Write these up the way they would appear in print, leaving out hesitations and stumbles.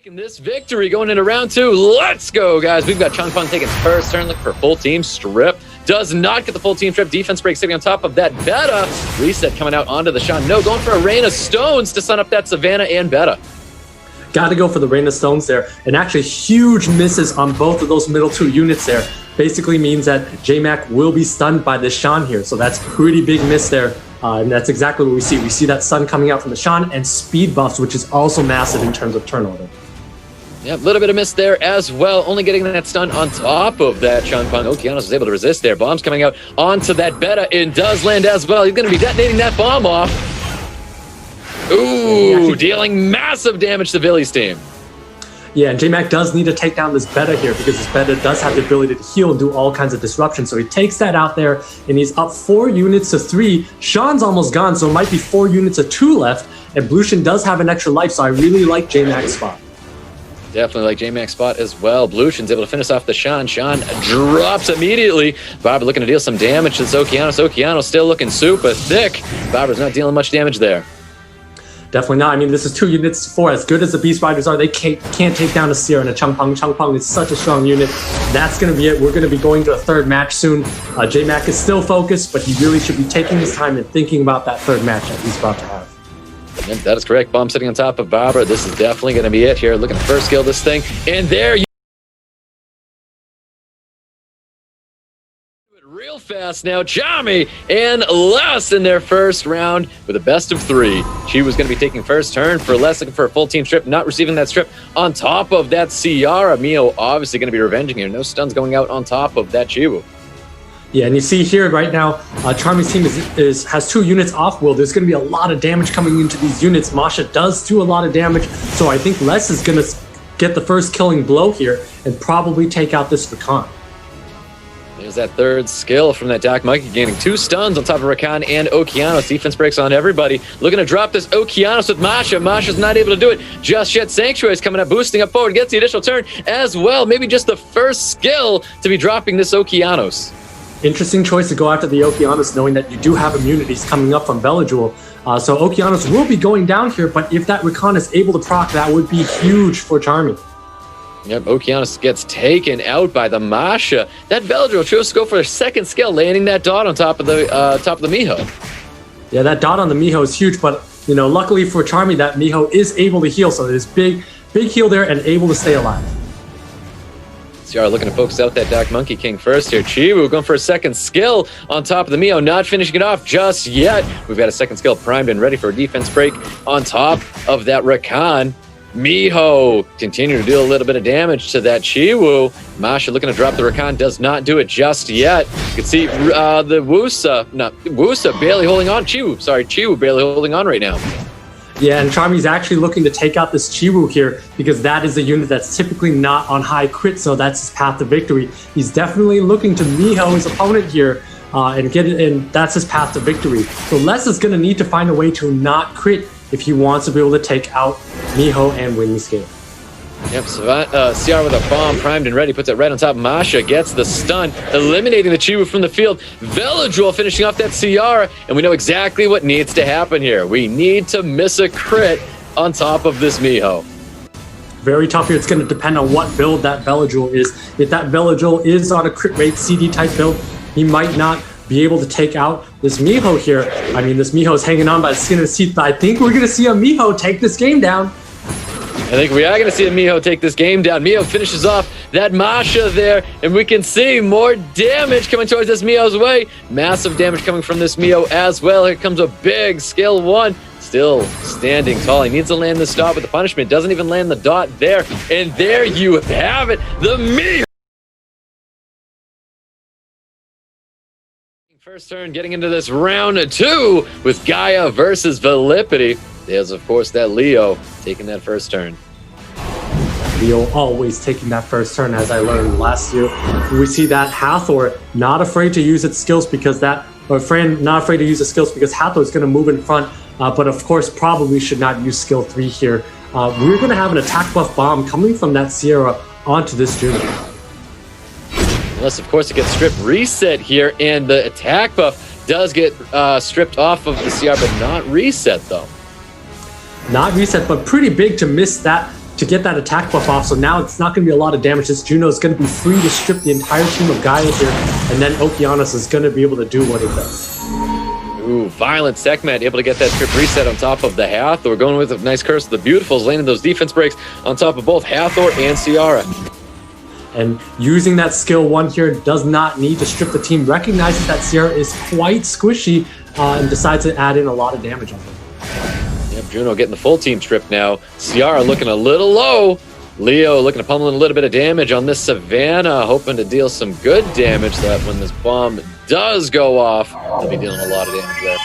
Taking this victory going into round two. Let's go, guys. We've got Changpeng taking first turn, looking for full team strip. Does not get the full team strip. Defense break sitting on top of that Beta. Reset coming out onto the Sean. No, going for a rain of stones to sun up that Savannah and Beta. Got to go for the rain of stones there. And actually huge misses on both of those middle two units there. Basically means that JMac will be stunned by this Sean here. So that's pretty big miss there. And that's exactly what we see. We see that stun coming out from the Sean and speed buffs, which is also massive in terms of turn order. Yeah, a little bit of miss there as well. Only getting that stun on top of that. Changpeng Okeanos was able to resist there. Bombs coming out onto that Beta and does land as well. He's going to be detonating that bomb off. Ooh, dealing massive damage to Billy's team. Yeah, and JMac does need to take down this Beta here because this Beta does have the ability to heal and do all kinds of disruption. So he takes that out there and he's up 4 units to 3. Sean's almost gone, so it might be 4 units to 2 left. And Blueshin does have an extra life, so I really like JMac's spot. Definitely like J-Mac's spot as well. Blueshin's able to finish off the Sean. Sean drops immediately. Barber looking to deal some damage to this Okeanos. Okeanos still looking super thick. Barber's not dealing much damage there. Definitely not. I mean, this is 2 units to 4. As good as the Beast Riders are, they can't take down a Sierra and a Changpeng. Changpeng is such a strong unit. That's going to be it. We're going to be going to a third match soon. JMac is still focused, but he really should be taking his time and thinking about that third match that he's about to have. Yep, that is correct. Bomb sitting on top of Barber. This is definitely going to be it here. Looking to first kill this thing. And there you real fast now. Chami and Les in their first round with a best of 3. She was going to be taking first turn for Les, looking for a full team strip, not receiving that strip on top of that Ciara. Mio obviously going to be revenging here. No stuns going out on top of that Chiwu. Yeah, and you see here right now, Charmy's team has 2 units off will. There's going to be a lot of damage coming into these units. Masha does do a lot of damage, so I think Les is going to get the first killing blow here and probably take out this Rakan. There's that third skill from that Dark Monkey, gaining 2 stuns on top of Rakan and Okeanos. Defense breaks on everybody. Looking to drop this Okeanos with Masha. Masha's not able to do it just yet. Sanctuary's coming up, boosting up forward, gets the additional turn as well. Maybe just the first skill to be dropping this Okeanos. Interesting choice to go after the Okeanos, knowing that you do have immunities coming up from Belajul. So Okeanos will be going down here, but if that Rakan is able to proc, that would be huge for Charmy. Yep, Okeanos gets taken out by the Masha. That Belajul chose to go for a second skill, landing that dot on top of the Miho. Yeah, that dot on the Miho is huge, but you know, luckily for Charmy, that Miho is able to heal, so there's big heal there and able to stay alive. Ciara looking to focus out that Dark Monkey King first here. Chiwu going for a second skill on top of the Mio, not finishing it off just yet. We've got a second skill primed and ready for a defense break on top of that Rakan. Miho continue to deal a little bit of damage to that Chiwu. Masha looking to drop the Rakan, does not do it just yet. You can see the Wusa barely holding on. Chiwu barely holding on right now. Yeah, and Charmy's actually looking to take out this Chiwu here because that is a unit that's typically not on high crit, so that's his path to victory. He's definitely looking to Miho, his opponent here, and that's his path to victory. So Les is going to need to find a way to not crit if he wants to be able to take out Miho and win this game. Yep, Ciara with a bomb primed and ready, puts it right on top. Masha gets the stun, eliminating the Chiwu from the field. Velajul finishing off that Ciara, and we know exactly what needs to happen here. We need to miss a crit on top of this Miho. Very tough here. It's going to depend on what build that Velajul is. If that Velajul is on a crit rate CD type build, he might not be able to take out this Miho here. I mean, this Miho is hanging on by the skin of his teeth, but I think we're going to see a Miho take this game down. I think we are going to see a Miho take this game down. Miho finishes off that Masha there, and we can see more damage coming towards this Miho's way. Massive damage coming from this Miho as well. Here comes a big skill 1. Still standing tall. He needs to land the stop with the punishment. Doesn't even land the dot there. And there you have it. The Miho. First turn getting into this round 2 with Gaia versus Velipity. There's, of course, that Leo taking that first turn. Leo always taking that first turn, as I learned last year. We see that Hathor not afraid to use its skills because Fran not afraid to use the skills because Hathor is going to move in front, but of course probably should not use skill 3 here. We're going to have an attack buff bomb coming from that Sierra onto this Juno. Unless, of course, it gets stripped reset here, and the attack buff does get stripped off of the CR, but not reset, though. Not reset, but pretty big to miss that to get that attack buff off. So now it's not going to be a lot of damage. This Juno is going to be free to strip the entire team of Gaia here, and then Okeanos is going to be able to do what it does. Ooh, Violent Sekhmet able to get that trip reset on top of the Hathor. Going with a nice Curse of the Beautifuls, landing those defense breaks on top of both Hathor and Ciara. And using that skill 1 here does not need to strip the team. Recognizes that Ciara is quite squishy and decides to add in a lot of damage on her. Yep, Juno getting the full team strip now. Ciara looking a little low. Leo looking to pummel in a little bit of damage on this Savannah, hoping to deal some good damage so that when this bomb does go off, they'll be dealing a lot of damage there.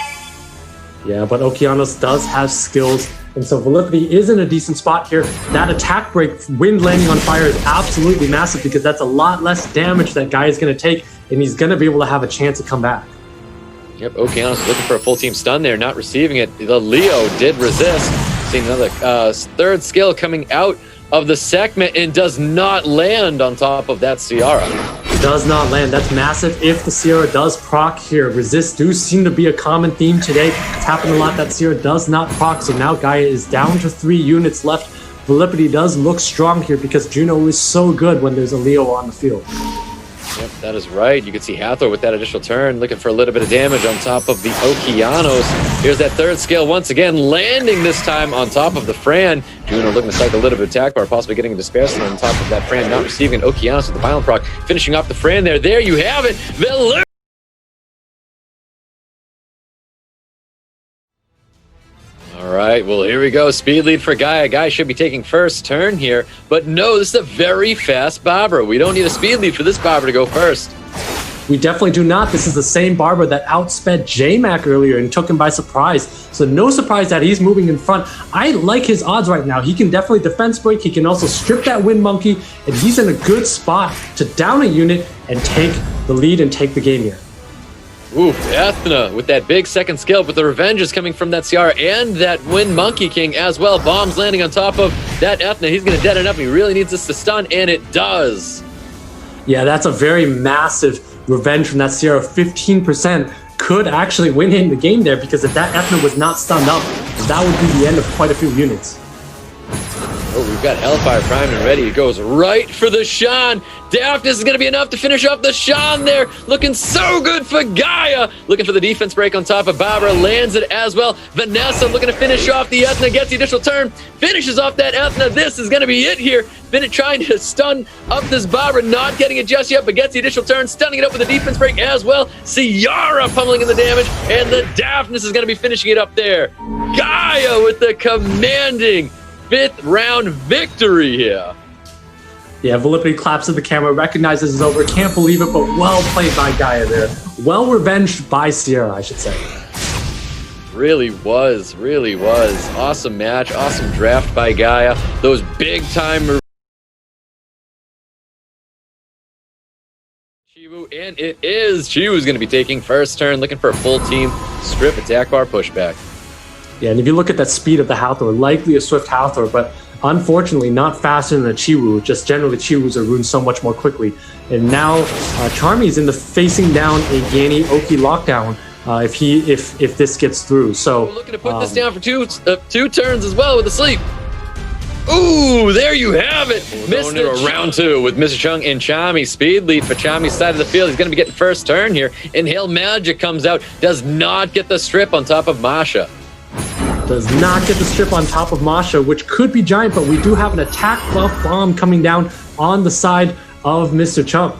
Yeah, but Okeanos does have skills, and so Velocity is in a decent spot here. That attack break, wind landing on fire, is absolutely massive because that's a lot less damage that guy is going to take, and he's going to be able to have a chance to come back. Yep, Okeanos is looking for a full team stun there, not receiving it. The Leo did resist. Seeing another third skill coming out of the Sekhmet and does not land on top of that Ciara. Does not land. That's massive if the Ciara does proc here. Resists do seem to be a common theme today. It's happened a lot that Ciara does not proc, so now Gaia is down to 3 units left. Velocity does look strong here because Juno is so good when there's a Leo on the field. Yep, that is right. You can see Hathor with that additional turn, looking for a little bit of damage on top of the Okeanos. Here's that third skill once again, landing this time on top of the Fran. Juno looking to cycle a little bit of attack bar, possibly getting a Despair Stun on top of that Fran, not receiving an Okeanos with the Violent proc, finishing off the Fran there. There you have it. All right, well, here we go. Speed lead for Gaia. Gaia should be taking first turn here, but no, this is a very fast Barbara. We don't need a speed lead for this Barbara to go first. We definitely do not. This is the same Barbara that outsped J-Mac earlier and took him by surprise. So no surprise that he's moving in front. I like his odds right now. He can definitely defense break. He can also strip that Wind Monkey, and he's in a good spot to down a unit and take the lead and take the game here. Ooh, Ethna with that big second skill, but the revenge is coming from that Ciara and that Wind Monkey King as well. Bombs landing on top of that Ethna. He's going to deaden up. He really needs this to stun, and it does. Yeah, that's a very massive revenge from that Ciara. 15% could actually win him the game there, because if that Ethna was not stunned up, that would be the end of quite a few units. Oh, we've got Hellfire primed and ready. He goes right for the Shan. Daphnis is going to be enough to finish off the Shan there. Looking so good for Gaia. Looking for the defense break on top of Barbara. Lands it as well. Vanessa looking to finish off the Ethna. Gets the additional turn. Finishes off that Ethna. This is going to be it here. Bennett trying to stun up this Barbara. Not getting it just yet, but gets the additional turn. Stunning it up with a defense break as well. Ciara pummeling in the damage. And the Daphnis is going to be finishing it up there. Gaia with the commanding 5th round victory here. Yeah, Velocity claps at the camera, recognizes it's over, can't believe it, but well played by Gaia there. Well revenged by Ciara, I should say. Really was. Awesome match, awesome draft by Gaia. Those big time Chiwu, and it is Chiwu's going to be taking first turn, looking for a full team strip attack bar pushback. Yeah, and if you look at that speed of the Hathor, likely a swift Hathor, but unfortunately not faster than a Chiwu. Just generally Chiwus are ruined so much more quickly. And now Charmy's in the facing down a Yanni Oki lockdown if this gets through. So looking to put this down for two turns as well with the sleep. Ooh, there you have it. Going into a round 2 with Mr. Chung and Chami. Speed lead for Chami's side of the field. He's going to be getting first turn here. Inhale Magic comes out. Does not get the strip on top of Masha. Does not get the strip on top of Masha, which could be giant, but we do have an attack buff bomb coming down on the side of Mr. Chung.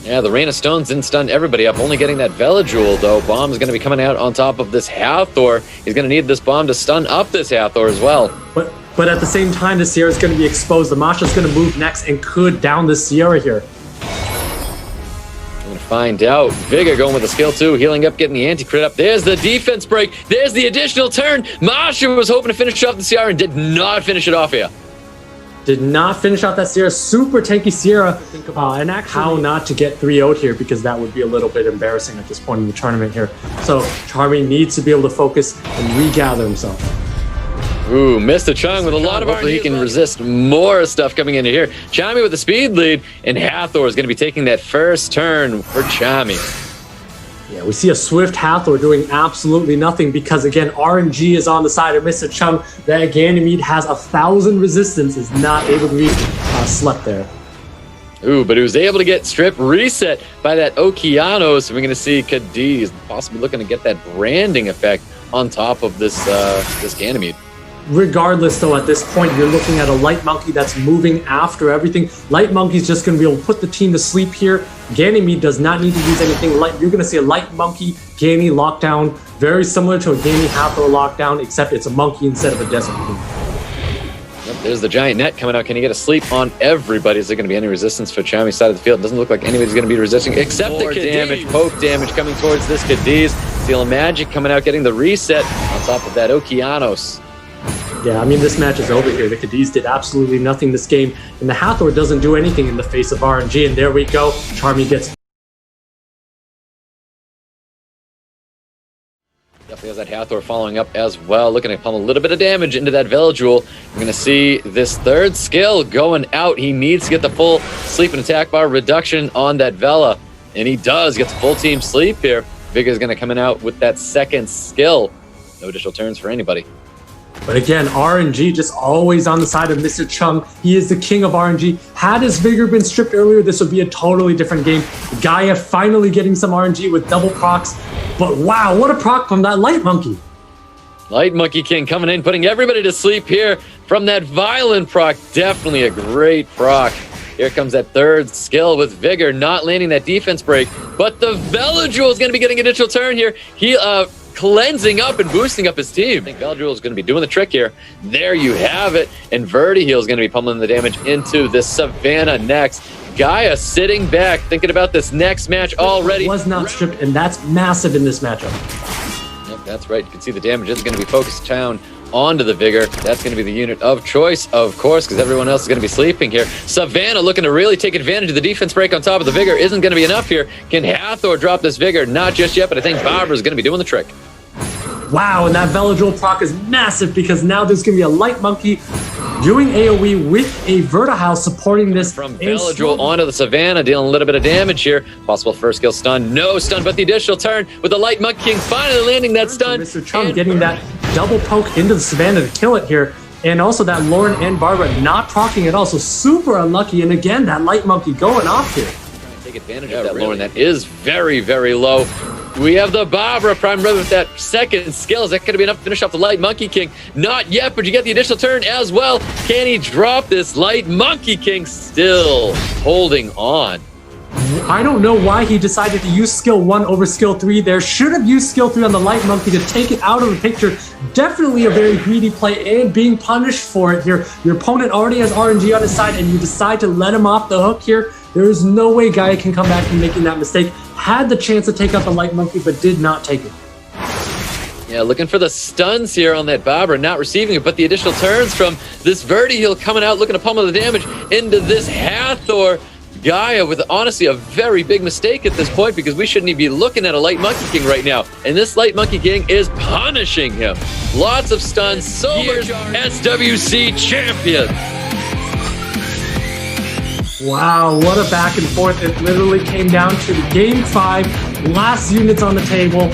Yeah, the Rain of Stones didn't stun everybody up, only getting that Vela Jewel, though. Bomb is going to be coming out on top of this Hathor. He's going to need this bomb to stun up this Hathor as well. But at the same time, the Sierra is going to be exposed. The Masha's going to move next and could down the Sierra here. Find out. Vigor going with the skill 2, healing up, getting the anti-crit up. There's the defense break. There's the additional turn. Masha was hoping to finish off the Sierra and did not finish it off here. Did not finish off that Sierra. Super tanky Sierra. And actually, how not to get 3-0'd here, because that would be a little bit embarrassing at this point in the tournament here. So Charmy needs to be able to focus and regather himself. Ooh, Mr. Chung with a lot of hopefully he can resist more stuff coming into here. Chami with the speed lead, and Hathor is going to be taking that first turn for Chami. Yeah, we see a Swift Hathor doing absolutely nothing because, again, RNG is on the side of Mr. Chung. That Ganymede has 1,000 resistance, is not able to be slept there. Ooh, but he was able to get strip reset by that Okeanos. We're going to see Cadiz possibly looking to get that branding effect on top of this this Ganymede. Regardless, though, at this point, you're looking at a Light Monkey that's moving after everything. Light Monkey's just going to be able to put the team to sleep here. Ganymede does not need to use anything light. You're going to see a Light Monkey Gany lockdown, very similar to a Gany Hathor lockdown, except it's a monkey instead of a Desert Queen. Yep, there's the giant net coming out. Can he get a sleep on everybody? Is there going to be any resistance for Chami's side of the field? It doesn't look like anybody's going to be resisting, except the damage, poke damage coming towards this Cadiz. Seal Magic coming out, getting the reset on top of that Okeanos. Yeah, I mean, this match is over here. The Cadiz did absolutely nothing this game, and the Hathor doesn't do anything in the face of RNG, and there we go. Charmy gets... Definitely has that Hathor following up as well, looking to pump a little bit of damage into that Veladrul. We're going to see this third skill going out. He needs to get the full sleep and attack bar reduction on that Vela, and he does. Gets full team sleep here. Vigor's going to come in out with that second skill. No additional turns for anybody. But again, RNG just always on the side of Mr. Chung. He is the king of RNG. Had his Vigor been stripped earlier, this would be a totally different game. Gaia finally getting some RNG with double procs. But wow, what a proc from that Light Monkey. Light Monkey King coming in, putting everybody to sleep here from that Violent proc. Definitely a great proc. Here comes that third skill with Vigor, not landing that defense break. But the Veladrul is going to be getting an additional turn here. He, cleansing up and boosting up his team. I think Veladrul is going to be doing the trick here. There you have it. And Vertiheal is going to be pummeling the damage into this Savannah next. Gaia sitting back, thinking about this next match already. Was not stripped, and that's massive in this matchup. Yep, that's right. You can see the damage is going to be focused down onto the Vigor. That's going to be the unit of choice, of course, because everyone else is going to be sleeping here. Savannah looking to really take advantage of the defense break on top of the Vigor. Isn't going to be enough here. Can Hathor drop this Vigor? Not just yet, but I think Barbara is going to be doing the trick. Wow, and that Veladrul proc is massive because now there's going to be a Light Monkey doing AoE with a Vertiheal supporting this. From Veladrul onto the Savannah, dealing a little bit of damage here. Possible first skill stun. No stun, but the additional turn with the Light Monkey King finally landing that stun. Mr. Chung getting that double poke into the Savannah to kill it here. And also that Lauren and Barbara not proccing at all, so super unlucky. And again, that Light Monkey going off here. Take advantage of that Lauren. That is very, very low. We have the Barbara Prime Brother with that second skill. Is that going to be enough to finish off the Light Monkey King? Not yet, but you get the additional turn as well. Can he drop this Light Monkey King? Still holding on. I don't know why he decided to use skill 1 over skill 3 there. Should have used skill 3 on the Light Monkey to take it out of the picture. Definitely a very greedy play and being punished for it here. Your opponent already has RNG on his side and you decide to let him off the hook here. There is no way Gaia can come back from making that mistake. Had the chance to take out the Light Monkey, but did not take it. Yeah, looking for the stuns here on that Barbara, not receiving it, but the additional turns from this Vertiheal coming out, looking to pummel the damage into this Hathor. Gaia with honestly a very big mistake at this point because we shouldn't even be looking at a Light Monkey King right now. And this Light Monkey King is punishing him. Lots of stuns, so much SWC champion. Wow, what a back and forth. It literally came down to the game 5, last units on the table.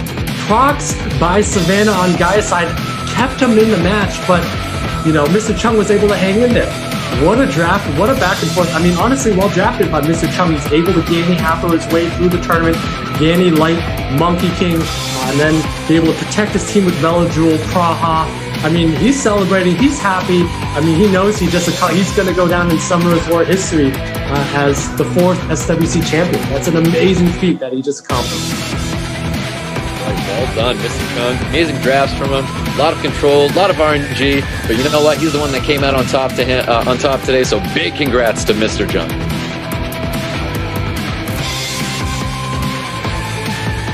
Procs by Savannah on Gaia's side kept him in the match, but, you know, Mr. Chung was able to hang in there. What a draft, what a back and forth. I mean, honestly, well drafted by Mr. Chung. He's able to Gany Hathor his way through the tournament, Gany Light Monkey King, and then be able to protect his team with Veladrul, Praha. I mean, he's celebrating, he's happy. I mean, he knows he's going to go down in Summoners War history as the 4th SWC champion. That's an amazing feat that he just accomplished. Well done, Mr. Chung. Amazing drafts from him. A lot of control, a lot of RNG. But you know what? He's the one that came out on top today. So big congrats to Mr. Chung.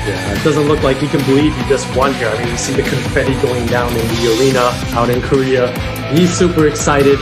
Yeah, it doesn't look like he can believe he just won here. I mean, you see the confetti going down in the arena out in Korea. He's super excited.